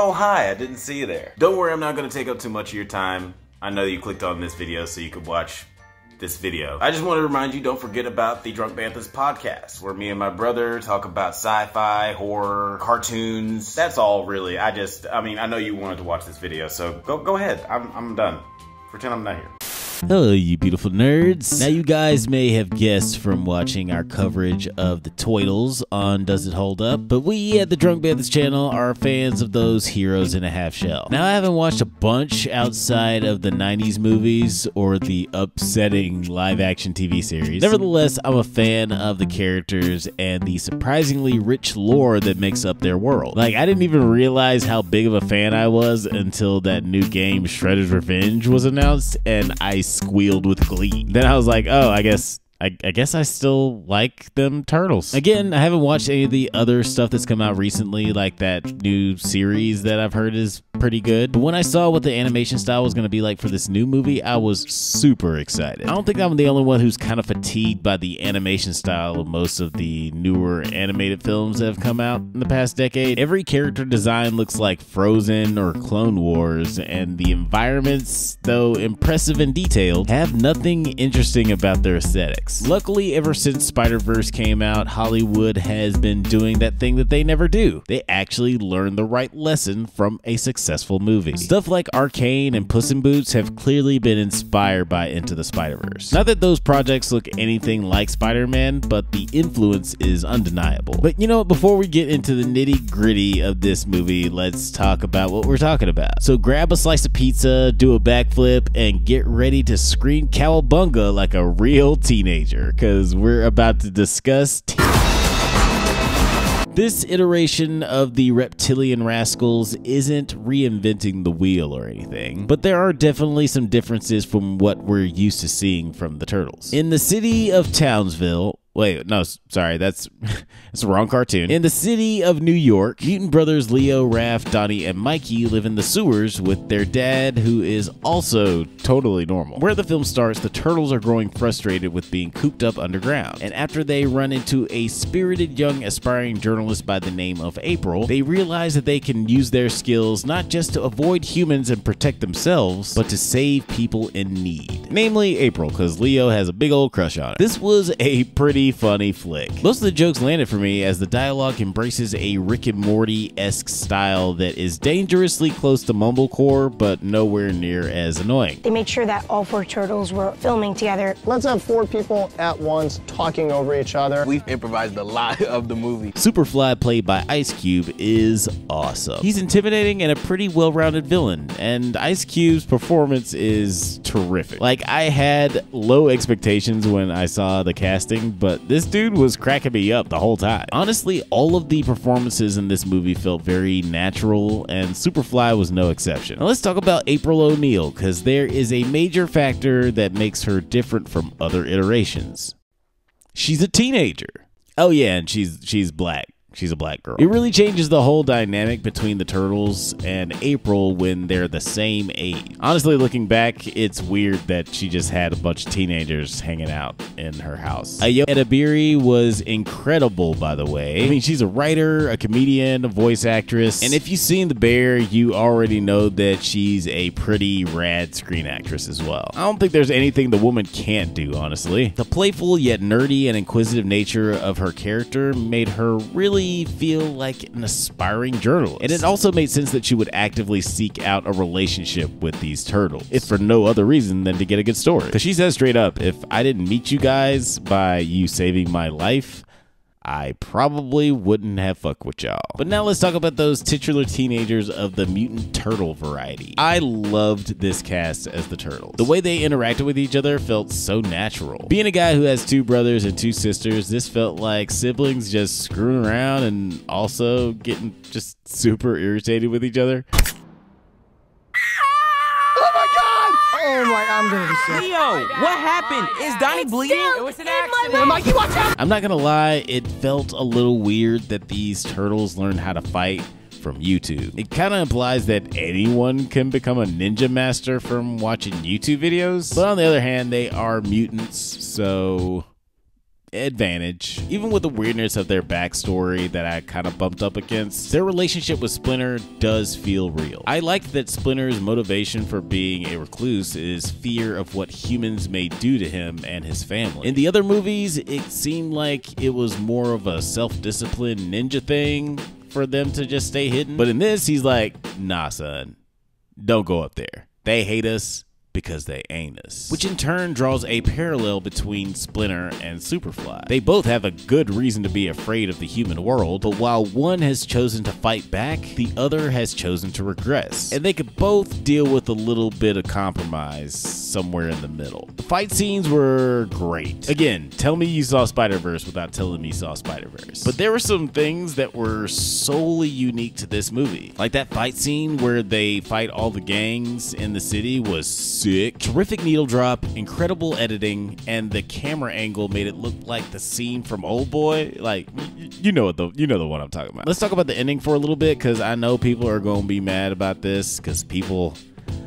Oh, hi, I didn't see you there. Don't worry, I'm not gonna take up too much of your time. I know you clicked on this video so you could watch this video. I just want to remind you, don't forget about the Drunk Banthas podcast, where me and my brother talk about sci-fi, horror, cartoons. That's all really. I mean, I know you wanted to watch this video, so go ahead. I'm done. Pretend I'm not here. Hello, you beautiful nerds. Now, you guys may have guessed from watching our coverage of the Toidles on Does It Hold Up, but we at the Drunk Banthas channel are fans of those heroes in a half shell. Now, I haven't watched a bunch outside of the 90s movies or the upsetting live-action TV series. Nevertheless, I'm a fan of the characters and the surprisingly rich lore that makes up their world. Like, I didn't even realize how big of a fan I was until that new game, Shredder's Revenge, was announced, and I squealed with glee. Then I was like, oh, I guess I still like them turtles. Again, I haven't watched any of the other stuff that's come out recently, like that new series that I've heard is pretty good. But when I saw what the animation style was going to be like for this new movie, I was super excited. I don't think I'm the only one who's kind of fatigued by the animation style of most of the newer animated films that have come out in the past decade. Every character design looks like Frozen or Clone Wars, and the environments, though impressive and detailed, have nothing interesting about their aesthetics. Luckily, ever since Spider-Verse came out, Hollywood has been doing that thing that they never do. They actually learn the right lesson from a successful movie. Stuff like Arcane and Puss in Boots have clearly been inspired by Into the Spider-Verse. Not that those projects look anything like Spider-Man, but the influence is undeniable. But you know what, before we get into the nitty-gritty of this movie, let's talk about what we're talking about. So grab a slice of pizza, do a backflip, and get ready to scream cowabunga like a real teenager, because we're about to discuss this iteration of the Reptilian Rascals isn't reinventing the wheel or anything, but there are definitely some differences from what we're used to seeing from the Turtles. In the city of Townsville, wait, no, sorry, that's the wrong cartoon. In the city of New York, mutant brothers Leo, Raph, Donnie, and Mikey live in the sewers with their dad, who is also totally normal. Where the film starts, the Turtles are growing frustrated with being cooped up underground, and after they run into a spirited young aspiring journalist by the name of April, they realize that they can use their skills not just to avoid humans and protect themselves, but to save people in need. Namely, April, because Leo has a big old crush on her. This was a pretty funny flick. Most of the jokes landed for me as the dialogue embraces a Rick and Morty-esque style that is dangerously close to mumblecore, but nowhere near as annoying. They made sure that all 4 turtles were filming together. Let's have 4 people at once talking over each other. We've improvised a lot of the movie. Superfly, played by Ice Cube, is awesome. He's intimidating and a pretty well-rounded villain, and Ice Cube's performance is terrific. Like, I had low expectations when I saw the casting, but this dude was cracking me up the whole time. Honestly, all of the performances in this movie felt very natural, and Superfly was no exception. Now let's talk about April O'Neil, because there is a major factor that makes her different from other iterations. She's a teenager. Oh yeah, and she's black. She's a black girl. It really changes the whole dynamic between the Turtles and April when they're the same age. Honestly, looking back, it's weird that she just had a bunch of teenagers hanging out in her house. Ayo Edebiri was incredible, by the way. I mean, she's a writer, a comedian, a voice actress, and if you've seen The Bear, you already know that she's a pretty rad screen actress as well. I don't think there's anything the woman can't do, honestly. The playful yet nerdy and inquisitive nature of her character made her really feel like an aspiring journalist. And it also made sense that she would actively seek out a relationship with these turtles, if for no other reason than to get a good story. Because she says straight up, if I didn't meet you guys by you saving my life, I probably wouldn't have fucked with y'all. But now let's talk about those titular teenagers of the mutant turtle variety. I loved this cast as the Turtles. The way they interacted with each other felt so natural. Being a guy who has 2 brothers and 2 sisters, this felt like siblings just screwing around and also getting just super irritated with each other. Oh my, I'm gonna be sick. Leo, what happened? Is Donnie bleeding? It was an accident. Mikey, watch out! I'm not gonna lie, it felt a little weird that these turtles learned how to fight from YouTube. It kind of implies that anyone can become a ninja master from watching YouTube videos, but on the other hand, they are mutants, so advantage. Even with the weirdness of their backstory that I kind of bumped up against, their relationship with Splinter does feel real. I like that Splinter's motivation for being a recluse is fear of what humans may do to him and his family. In the other movies, it seemed like it was more of a self-discipline ninja thing for them to just stay hidden. But in this, he's like, nah, son, don't go up there. They hate us because they ain't us. Which in turn draws a parallel between Splinter and Superfly. They both have a good reason to be afraid of the human world, but while one has chosen to fight back, the other has chosen to regress. And they could both deal with a little bit of compromise somewhere in the middle. The fight scenes were great. Again, tell me you saw Spider-Verse without telling me you saw Spider-Verse. But there were some things that were solely unique to this movie. Like that fight scene where they fight all the gangs in the city was sick. Terrific needle drop, incredible editing, and the camera angle made it look like the scene from Oldboy. Like, you know the one I'm talking about. Let's talk about the ending for a little bit, because I know people are going to be mad about this, because people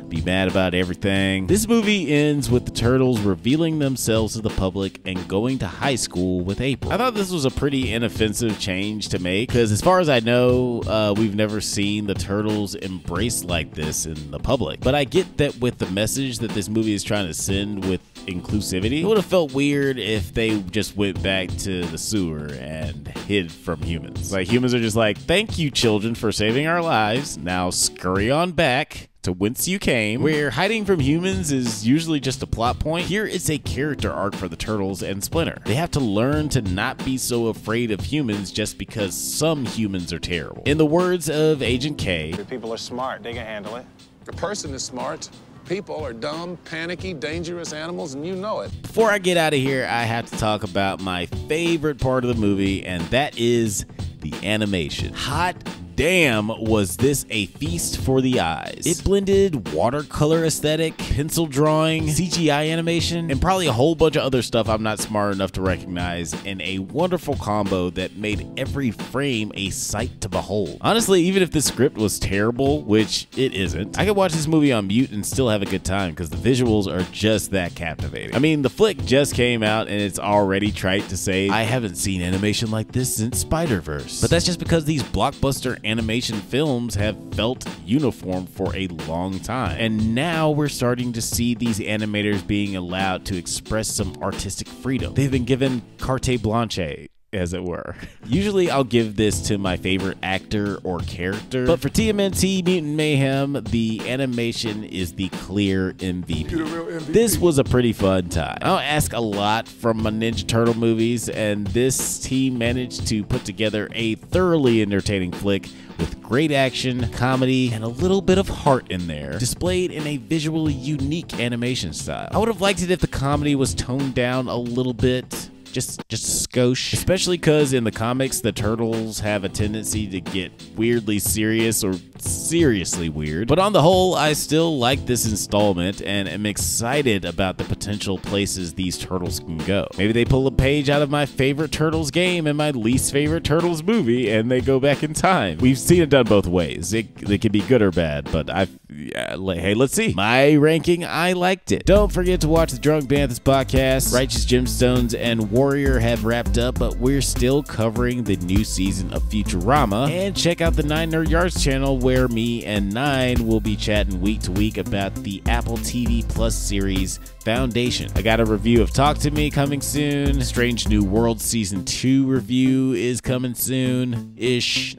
be mad about everything. This movie ends with the Turtles revealing themselves to the public and going to high school with April. I thought this was a pretty inoffensive change to make, because as far as I know, we've never seen the Turtles embraced like this in the public. But I get that with the message that this movie is trying to send with inclusivity, it would have felt weird if they just went back to the sewer and hid from humans. Like, humans are just like, thank you, children, for saving our lives. Now scurry on back to whence you came. Where hiding from humans is usually just a plot point, here it's a character arc for the Turtles and Splinter. They have to learn to not be so afraid of humans just because some humans are terrible. In the words of Agent K, people are smart, they can handle it. A person is smart. People are dumb, panicky, dangerous animals, and you know it. Before I get out of here, I have to talk about my favorite part of the movie, and that is the animation. Hot damn, was this a feast for the eyes. It blended watercolor aesthetic, pencil drawing, CGI animation, and probably a whole bunch of other stuff I'm not smart enough to recognize in a wonderful combo that made every frame a sight to behold. Honestly, even if the script was terrible, which it isn't, I could watch this movie on mute and still have a good time because the visuals are just that captivating. I mean, the flick just came out and it's already trite to say I haven't seen animation like this since Spider-Verse. But that's just because these blockbuster animation films have felt uniform for a long time. And now we're starting to see these animators being allowed to express some artistic freedom. They've been given carte blanche, as it were. Usually I'll give this to my favorite actor or character, but for TMNT Mutant Mayhem, the animation is the clear MVP. This was a pretty fun time. I don't ask a lot from my Ninja Turtle movies, and this team managed to put together a thoroughly entertaining flick with great action, comedy, and a little bit of heart in there, displayed in a visually unique animation style. I would have liked it if the comedy was toned down a little bit, just a skosh, especially because in the comics the Turtles have a tendency to get weirdly serious or seriously weird. But on the whole, I still like this installment and am excited about the potential places these Turtles can go. Maybe they pull a page out of my favorite Turtles game and my least favorite Turtles movie and they go back in time. We've seen it done both ways. They can be good or bad, but hey, let's see. My ranking, I liked it. Don't forget to watch the Drunk Banthas podcast. Righteous Gemstones and Warrior have wrapped up, but we're still covering the new season of Futurama. And check out the 9 Nerd Yards channel where me and 9 will be chatting week to week about the Apple TV Plus series Foundation. I got a review of Talk to Me coming soon. Strange New World Season 2 review is coming soon-ish.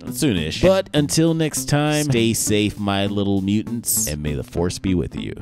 But until next time, stay safe, my little mutants, and may the Force be with you.